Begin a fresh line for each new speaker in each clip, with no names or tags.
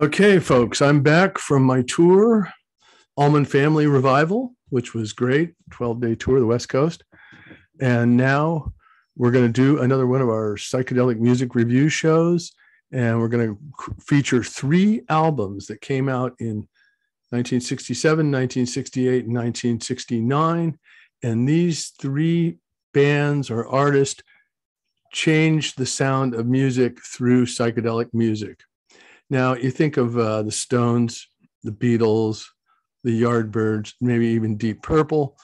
Okay, folks, I'm back from my tour, Allman Family Revival, which was great, 12-day tour of the West Coast. And now we're going to do another one of our psychedelic music review shows. And we're going to feature three albums that came out in 1967, 1968, and 1969. And these three bands or artists changed the sound of music through psychedelic music. Now, you think of the Stones, the Beatles, the Yardbirds, maybe even Deep Purple,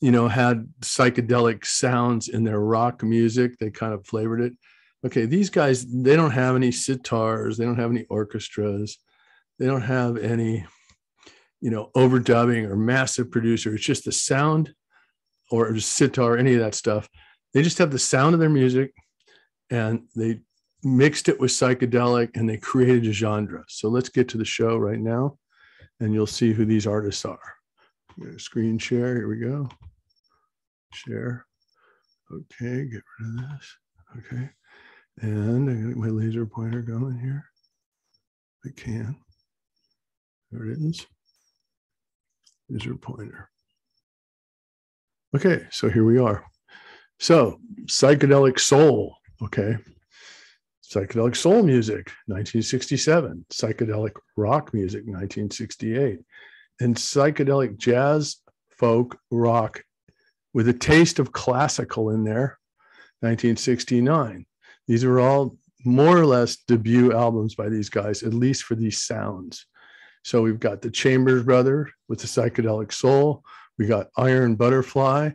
had psychedelic sounds in their rock music. They kind of flavored it. Okay, these guys, they don't have any sitars. They don't have any orchestras. They don't have any, overdubbing or massive producer. It's just the sound or sitar, any of that stuff. They just have the sound of their music, and they mixed it with psychedelic, and they created a genre. So let's get to the show right now, and you'll see who these artists are. Screen share. Here we go. Share. Okay, get rid of this. Okay. And I got my laser pointer going here. I can. There it is. Laser pointer. Okay, so here we are. So, psychedelic soul. Okay. Psychedelic soul music, 1967. Psychedelic rock music, 1968. And psychedelic jazz, folk, rock with a taste of classical in there, 1969. These are all more or less debut albums by these guys, at least for these sounds. So we've got the Chambers Brothers with the psychedelic soul. We got Iron Butterfly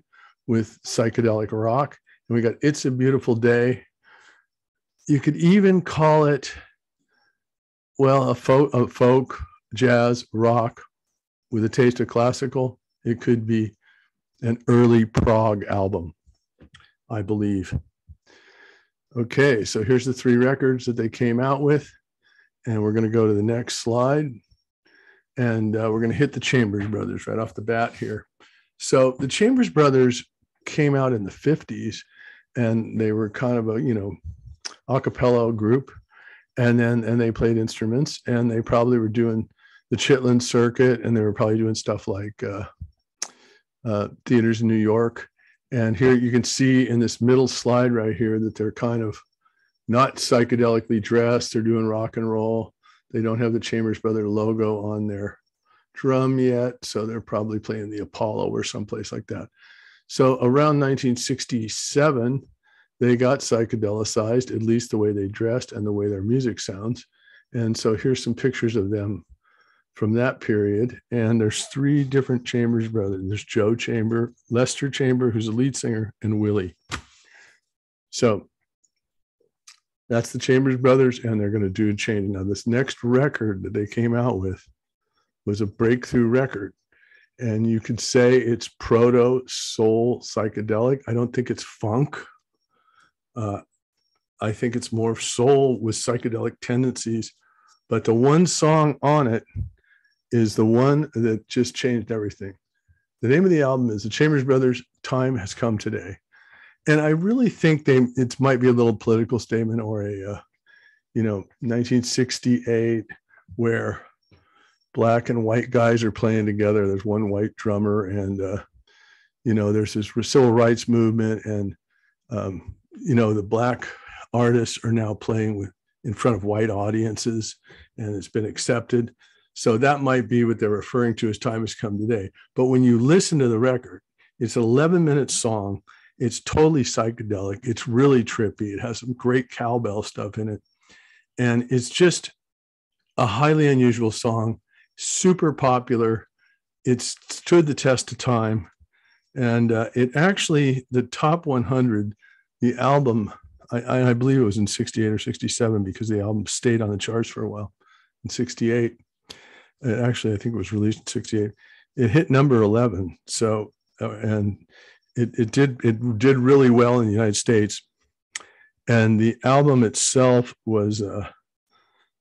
with psychedelic rock. And we got It's a Beautiful Day. You could even call it, well, a folk, jazz, rock with a taste of classical. It could be an early prog album, I believe. Okay, so here's the three records that they came out with. And we're going to go to the next slide. And we're going to hit the Chambers Brothers right off the bat here. So the Chambers Brothers came out in the 50s, and they were kind of a, a cappella group, and they played instruments, and they probably were doing the Chitlin circuit, and they were probably doing stuff like theaters in New York. And here you can see in this middle slide right here that they're kind of not psychedelically dressed. They're doing rock and roll. They don't have the Chambers Brother logo on their drum yet, so they're probably playing the Apollo or someplace like that. So around 1967, they got psychedelicized, at least the way they dressed and the way their music sounds. And so here's some pictures of them from that period. And there's three different Chambers Brothers. There's Joe Chamber, Lester Chamber, who's a lead singer, and Willie. So that's the Chambers Brothers, and they're going to do a change. Now, this next record that they came out with was a breakthrough record. And you could say it's proto soul psychedelic. I don't think it's funk. I think it's more soul with psychedelic tendencies, but the one song on it is the one that just changed everything. The name of the album is The Chambers Brothers' Time Has Come Today. And I really think it might be a little political statement or a, 1968 where black and white guys are playing together. There's one white drummer, and, there's this civil rights movement, and, the black artists are now playing in front of white audiences, and it's been accepted. So that might be what they're referring to as Time Has Come Today. But when you listen to the record, it's an 11-minute song. It's totally psychedelic. It's really trippy. It has some great cowbell stuff in it. And it's just a highly unusual song, super popular. It stood the test of time. And it actually, the top 100, the album, I believe it was in 68 or 67 because the album stayed on the charts for a while. In 68, actually, I think it was released in 68. It hit number 11. So, and it did really well in the United States. And the album itself was the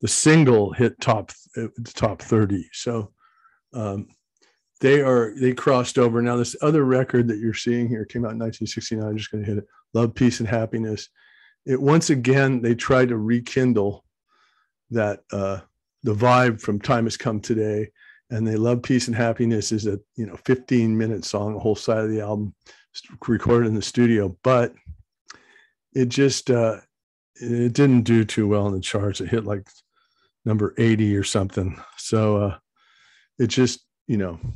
single hit top 30. So they crossed over. Now this other record that you're seeing here came out in 1969. I'm just going to hit it. Love, Peace, and Happiness. It once again, they tried to rekindle that the vibe from Time Has Come Today. And They Love Peace and Happiness is a 15-minute song, the whole side of the album recorded in the studio, but it just it didn't do too well in the charts. It hit like number 80 or something. So it just, it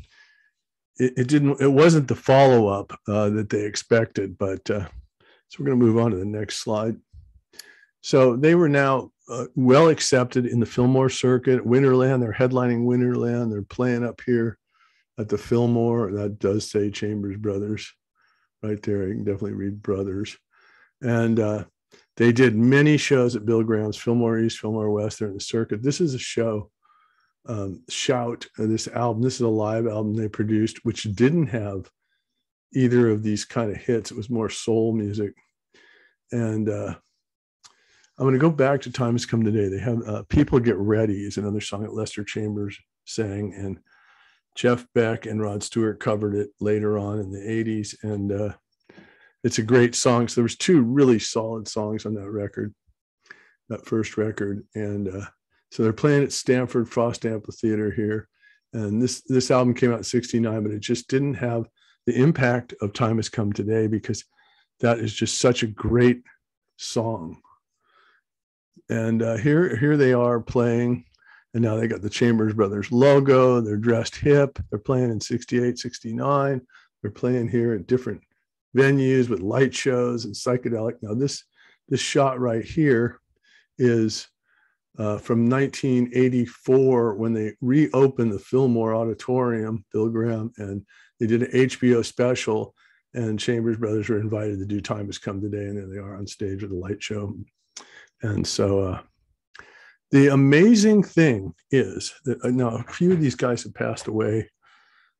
wasn't the follow-up that they expected, but so we're going to move on to the next slide. So they were now well accepted in the Fillmore circuit. Winterland, they're headlining Winterland. They're playing up here at the Fillmore. That does say Chambers Brothers right there. You can definitely read Brothers. And they did many shows at Bill Graham's Fillmore East, Fillmore West. They're in the circuit. This is a show, Shout, this album. This is a live album they produced, which didn't have either of these kind of hits. It was more soul music. And I'm going to go back to Time Has Come Today. They have People Get Ready is another song that Lester Chambers sang, and Jeff Beck and Rod Stewart covered it later on in the 80s. And it's a great song. So there was two really solid songs on that record, that first record. And so they're playing at Stanford Frost Amphitheater here. And this album came out in 69, but it just didn't have the impact of Time Has Come Today, because that is just such a great song. And here they are playing, and now they got the Chambers Brothers logo. They're dressed hip. They're playing in 68, 69. They're playing here at different venues with light shows and psychedelic. Now this shot right here is from 1984, when they reopened the Fillmore Auditorium, Bill Graham, and they did an HBO special, and Chambers Brothers were invited to do Time Has Come Today, and there they are on stage with a light show. And so the amazing thing is that now a few of these guys have passed away.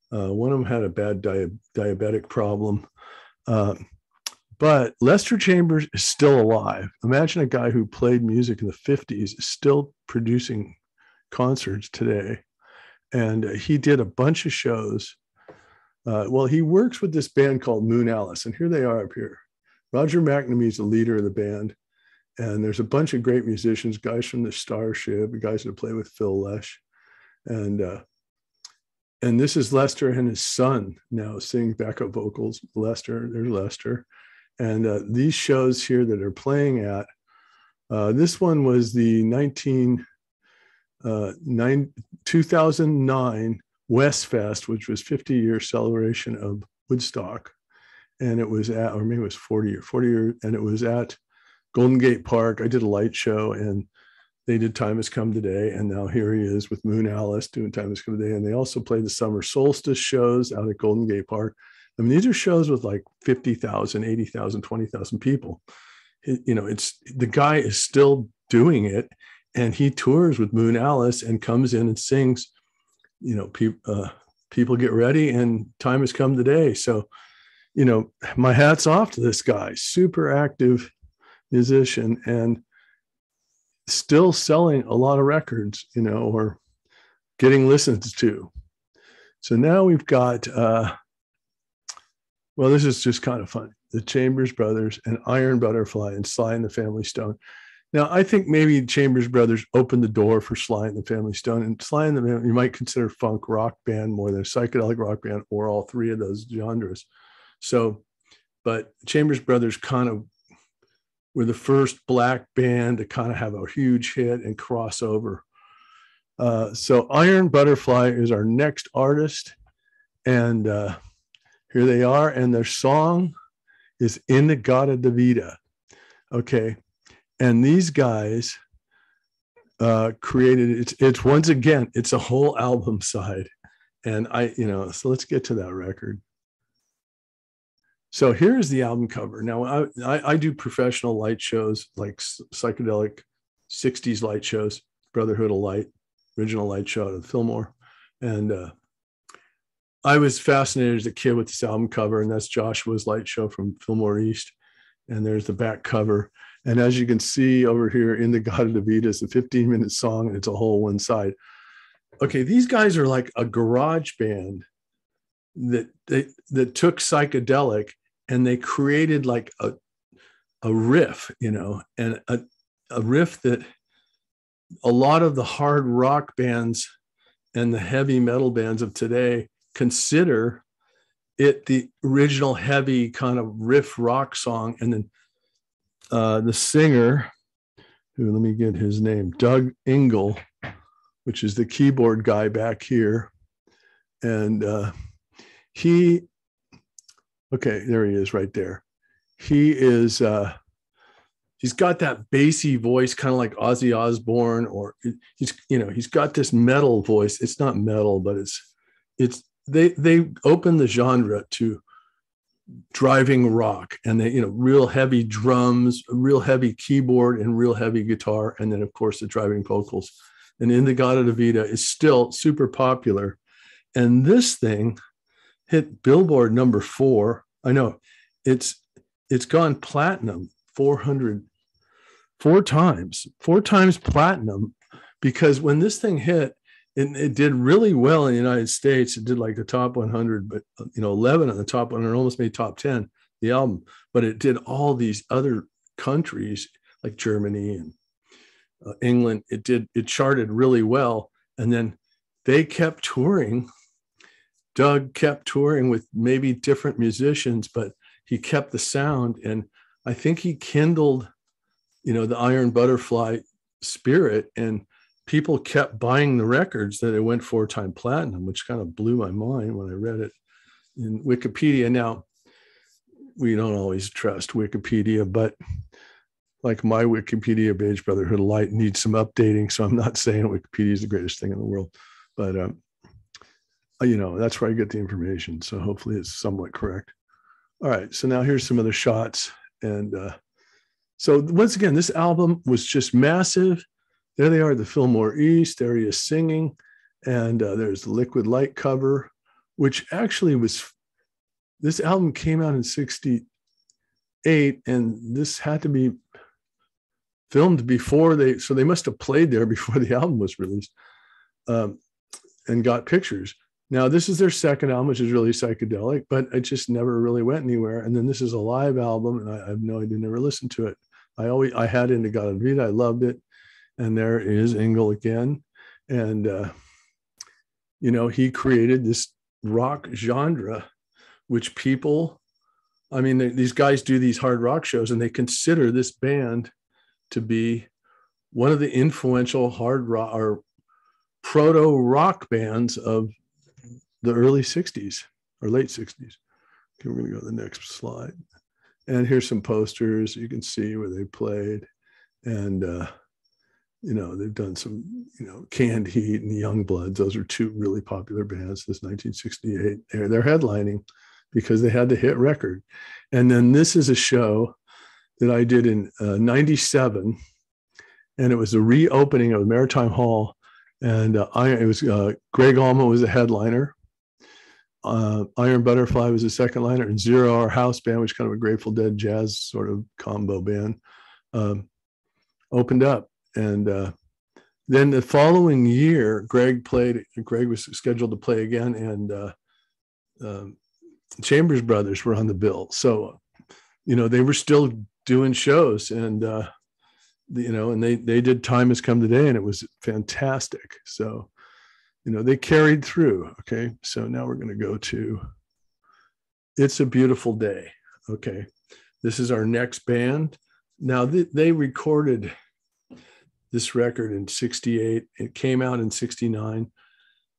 One of them had a bad diabetic problem. But Lester Chambers is still alive. Imagine a guy who played music in the 50s is still producing concerts today. And he did a bunch of shows. Well, he works with this band called Moon Alice, and here they are up here. Roger McNamee is the leader of the band. And there's a bunch of great musicians, guys from the Starship, guys that play with Phil Lesh. And this is Lester and his son now singing backup vocals. Lester, there's Lester. And these shows here that are playing at, this one was the 2009 West Fest, which was 50-year celebration of Woodstock. And it was at, or maybe it was 40 year, and it was at Golden Gate Park. I did a light show, and they did Time Has Come Today. And now here he is with Moon Alice doing Time Has Come Today. And they also played the summer solstice shows out at Golden Gate Park. I mean, these are shows with like 50,000, 80,000, 20,000 people. It's the guy is still doing it, and he tours with Moon Alice and comes in and sings, People Get Ready and Time Has Come Today. So, my hat's off to this guy, super active musician and still selling a lot of records, or getting listened to. So now we've got, well, this is just kind of funny. The Chambers Brothers and Iron Butterfly and Sly and the Family Stone. Now, I think maybe Chambers Brothers opened the door for Sly and the Family Stone. And Sly and the Family, you might consider funk rock band more than a psychedelic rock band, or all three of those genres. So, but Chambers Brothers kind of were the first Black band to kind of have a huge hit and cross over. So Iron Butterfly is our next artist. And here they are. And their song is In-A-Gadda Da Vida. Okay. And these guys created, it's once again, it's a whole album side. And so let's get to that record. So here's the album cover. Now I do professional light shows, like psychedelic 60s light shows, Brotherhood of Light, original light show at the Fillmore. And I was fascinated as a kid with this album cover, and that's Joshua's light show from Fillmore East. And there's the back cover. And as you can see over here, In-A-Gadda Da Vida is a 15-minute song, and it's a whole one side. Okay, these guys are like a garage band that took psychedelic and they created like a riff, and a riff that a lot of the hard rock bands and the heavy metal bands of today consider it the original heavy kind of riff rock song. And then the singer, who, let me get his name, Doug Engel, which is the keyboard guy back here. And he, okay, there he is right there. He is, he's got that bassy voice, kind of like Ozzy Osbourne, or he's got this metal voice. It's not metal, but they opened the genre to driving rock, and they, real heavy drums, real heavy keyboard, and real heavy guitar. And then of course the driving vocals. And In-A-Gadda-Da-Vida is still super popular. And this thing hit Billboard #4. I know it's gone platinum 4 times platinum, because when this thing hit, it did really well in the United States. It did like the top 100, but 11 on the top 100, almost made top 10, the album. But it did all these other countries like Germany and England. It charted really well. And then they kept touring. Doug kept touring with maybe different musicians, but he kept the sound. And I think he kindled, the Iron Butterfly spirit, and people kept buying the records that it went 4-time platinum, which kind of blew my mind when I read it in Wikipedia. Now, we don't always trust Wikipedia, but like my Wikipedia page, Brotherhood of Light, needs some updating. So I'm not saying Wikipedia is the greatest thing in the world, but that's where I get the information. So hopefully it's somewhat correct. All right. So now here's some other shots. And so once again, this album was just massive. There they are at the Fillmore East. There he is singing. And there's the Liquid Light cover, which actually this album came out in 1968, and this had to be filmed before so they must have played there before the album was released, and got pictures. Now, this is their second album, which is really psychedelic, but it just never really went anywhere. And then this is a live album, and I have no idea, never listened to it. I had In-A-Gadda-Da-Vida. I loved it. And there is Engel again. And, he created this rock genre, which these guys do these hard rock shows, and they consider this band to be one of the influential hard rock or proto rock bands of the early 60s or late 60s. Okay, we're going to go to the next slide. And here's some posters. You can see where they played. And, they've done some, Canned Heat and the Youngbloods. Those are two really popular bands. This 1968. They're headlining because they had the hit record. And then this is a show that I did in 97. And it was a reopening of the Maritime Hall. And it was Greg Allman was a headliner. Iron Butterfly was a second liner, and Zero Hour House Band, which is kind of a Grateful Dead jazz sort of combo band, opened up. And then the following year, Greg was scheduled to play again, and Chambers Brothers were on the bill. So, they were still doing shows, and, and they did Time Has Come Today, and it was fantastic. So, they carried through. Okay. So now we're going to go to It's a Beautiful Day. Okay. This is our next band. Now they recorded this record in 1968. It came out in 1969.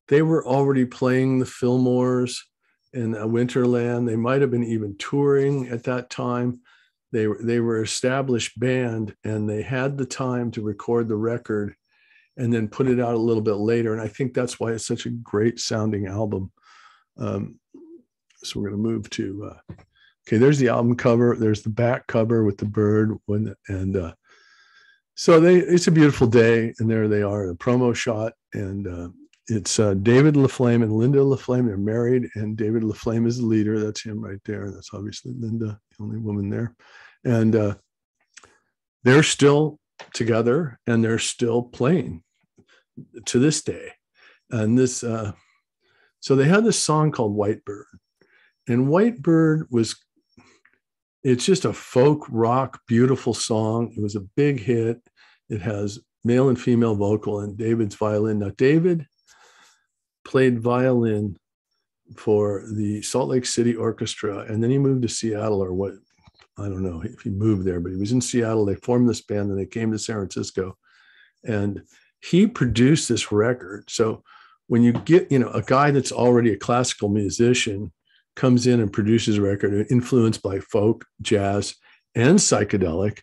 They were already playing the Fillmores and Winterland. They might have been even touring at that time. They were an established band, and they had the time to record the record and then put it out a little bit later. And I think that's why it's such a great sounding album. So we're going to move to, okay, there's the album cover. There's the back cover with the bird. So It's a Beautiful Day. And there they are, a promo shot. And it's David LaFlame and Linda LaFlame. They're married, and David LaFlame is the leader. That's him right there. That's obviously Linda, the only woman there. And they're still together, and they're still playing to this day. And this, so they had this song called White Bird, and White Bird it's just a folk rock, beautiful song. It was a big hit. It has male and female vocal, and David's violin. Now, David played violin for the Salt Lake City Orchestra, and then he moved to Seattle, or what, I don't know if he moved there, but he was in Seattle. They formed this band, and they came to San Francisco, and he produced this record. So when you get, a guy that's already a classical musician comes in and produces a record influenced by folk, jazz, and psychedelic,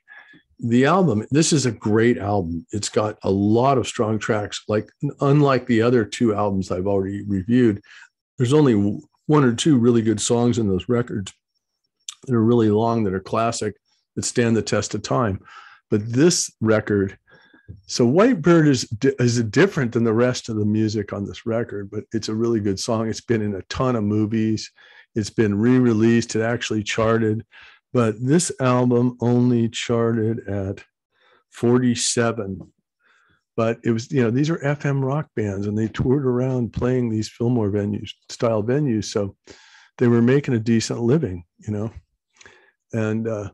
the album, this is a great album. It's got a lot of strong tracks. Like, unlike the other two albums I've already reviewed, there's only one or two really good songs in those records that are really long, that are classic, that stand the test of time. But this record, so Whitebird is different than the rest of the music on this record, but it's a really good song. It's been in a ton of movies. It's been re-released. It actually charted, but this album only charted at 47. But it was, these are FM rock bands, and they toured around playing these Fillmore style venues. So they were making a decent living, And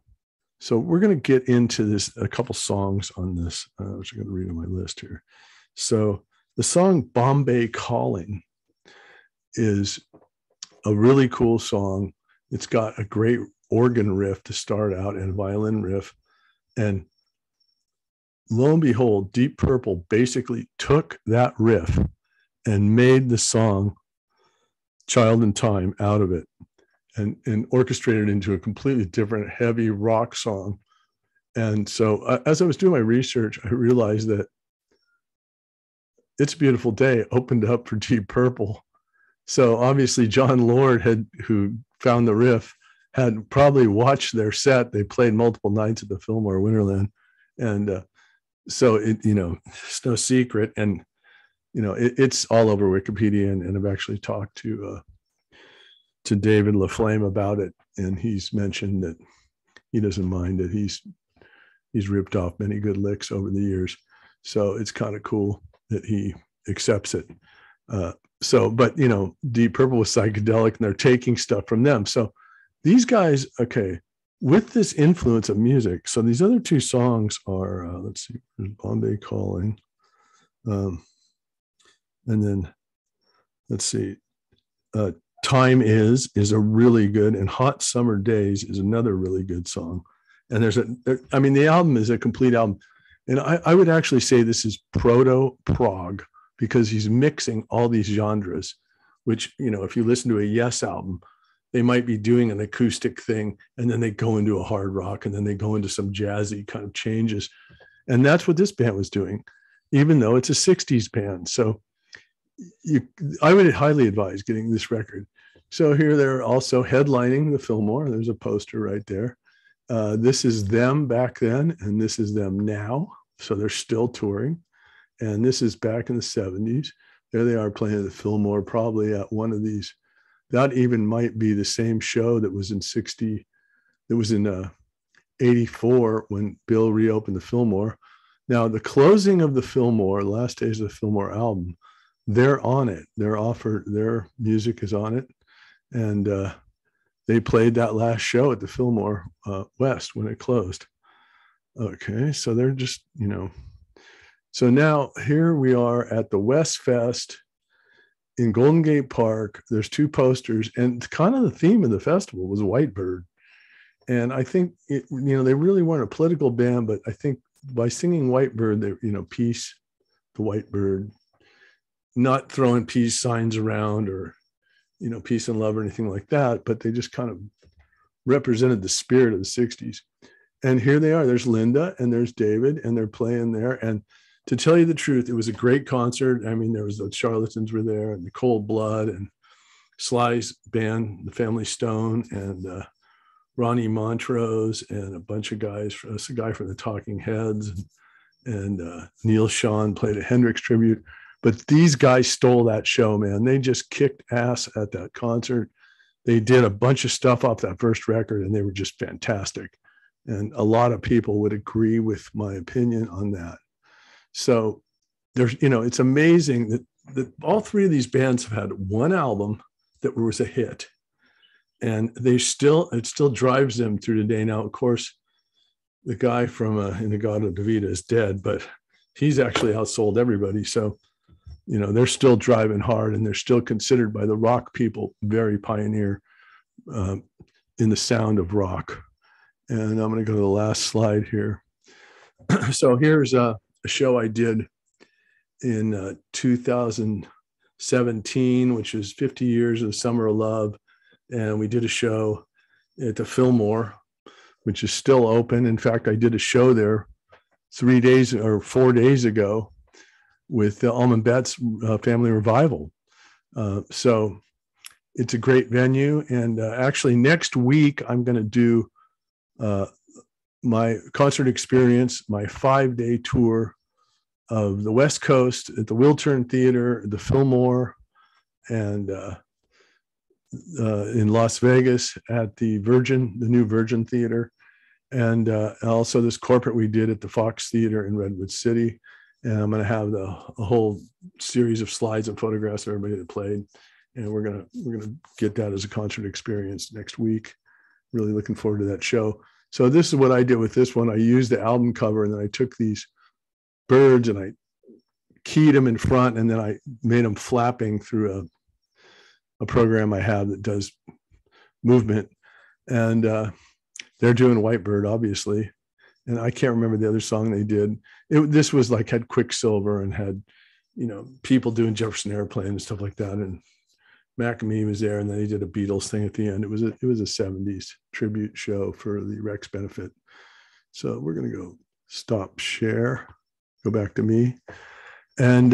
so we're going to get into this, a couple songs on this, which I'm going to read on my list here. So the song Bombay Calling is a really cool song. It's got a great organ riff to start out and a violin riff. And lo and behold, Deep Purple basically took that riff and made the song Child in Time out of it, and orchestrated it into a completely different heavy rock song. And so as I was doing my research, I realized that It's a Beautiful Day opened up for Deep Purple. So obviously John Lord, who found the riff, had probably watched their set. They played multiple nights at the Fillmore Winterland. And so it's no secret. And, it's all over Wikipedia, and I've actually talked to David LaFlame about it. And he's mentioned that he doesn't mind that he's ripped off many good licks over the years. So it's kind of cool that he accepts it. But Deep Purple was psychedelic, and they're taking stuff from them. So these guys, okay, with this influence of music. So these other two songs are, let's see, Bombay Calling. And then let's see, Time is a really good, and Hot Summer Days is another really good song. And the album is a complete album. And I would actually say this is proto-prog, because he's mixing all these genres, which, if you listen to a Yes album, they might be doing an acoustic thing, and then they go into a hard rock, and then they go into some jazzy kind of changes. And that's what this band was doing, even though it's a 60s band. So I would highly advise getting this record. So here they're also headlining the Fillmore. There's a poster right there. This is them back then, and this is them now. So they're still touring. And this is back in the 70s. There they are playing at the Fillmore, probably at one of these. That even might be the same show that was in 84 when Bill reopened the Fillmore. Now, the closing of the Fillmore, last days of the Fillmore album, they're on it. Their music is on it. And they played that last show at the Fillmore West when it closed. Okay, so they're just, So now here we are at the West Fest in Golden Gate Park. There's two posters, and kind of the theme of the festival was Whitebird. And I think, they really weren't a political band, but I think by singing Whitebird, they, peace, the Whitebird, not throwing peace signs around or, peace and love or anything like that, but they just kind of represented the spirit of the 60s. And here they are. There's Linda and there's David, and they're playing there. And to tell you the truth, it was a great concert. I mean, there was the Charlatans were there, and the Cold Blood, and Sly's band, the Family Stone, and Ronnie Montrose, and a bunch of guys, a guy from the Talking Heads, and Neil Schon played a Hendrix tribute. But these guys stole that show, man. They just kicked ass at that concert. They did a bunch of stuff off that first record, and they were just fantastic. And a lot of people would agree with my opinion on that. So there's, it's amazing that all three of these bands have had one album that was a hit, and it still drives them through today. Now, of course, the guy from In the God of Davida is dead, but he's actually outsold everybody. So, you know, they're still driving hard, and they're still considered by the rock people very pioneer in the sound of rock. And I'm going to go to the last slide here. So here's a show I did in 2017, which is 50 years of the Summer of Love. And we did a show at the Fillmore, which is still open. In fact, I did a show there 4 days ago with the Almond Betts Family Revival. So it's a great venue. And actually next week, I'm going to do my concert experience, my 5-day tour of the West Coast at the Winterland Theater, the Fillmore, and in Las Vegas at the new Virgin Theater, and also this corporate we did at the Fox Theater in Redwood City. And I'm going to have a whole series of slides and photographs of everybody that played, and we're gonna get that as a concert experience next week. Really looking forward to that show. So this is what I did with this one. I used the album cover, and then I took these birds and I keyed them in front, and then I made them flapping through a program I have that does movement. And they're doing Whitebird, obviously. And I can't remember the other song they did. This was like, had Quicksilver and had, you know, people doing Jefferson Airplane and stuff like that. And McAmee was there, and then he did a Beatles thing at the end. It was a 70s tribute show for the Rex benefit. So we're going to go stop share, go back to me. And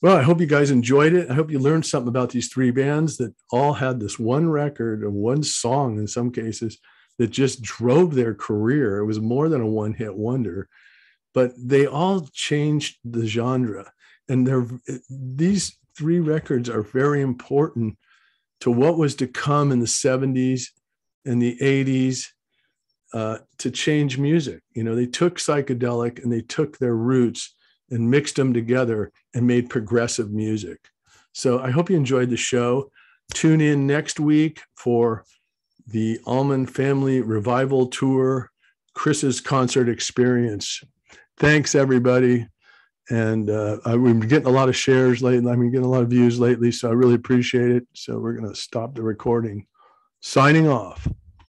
well, I hope you guys enjoyed it. I hope you learned something about these three bands that all had this one record and one song in some cases that just drove their career. It was more than a one-hit wonder, but they all changed the genre. And these three records are very important to what was to come in the 70s and the 80s to change music. You know, they took psychedelic and they took their roots and mixed them together and made progressive music. So I hope you enjoyed the show. Tune in next week for the Almond Family Revival Tour, Chris's concert experience. Thanks, everybody. And I've been getting a lot of shares lately. I've been getting a lot of views lately, so I really appreciate it. So we're going to stop the recording. Signing off.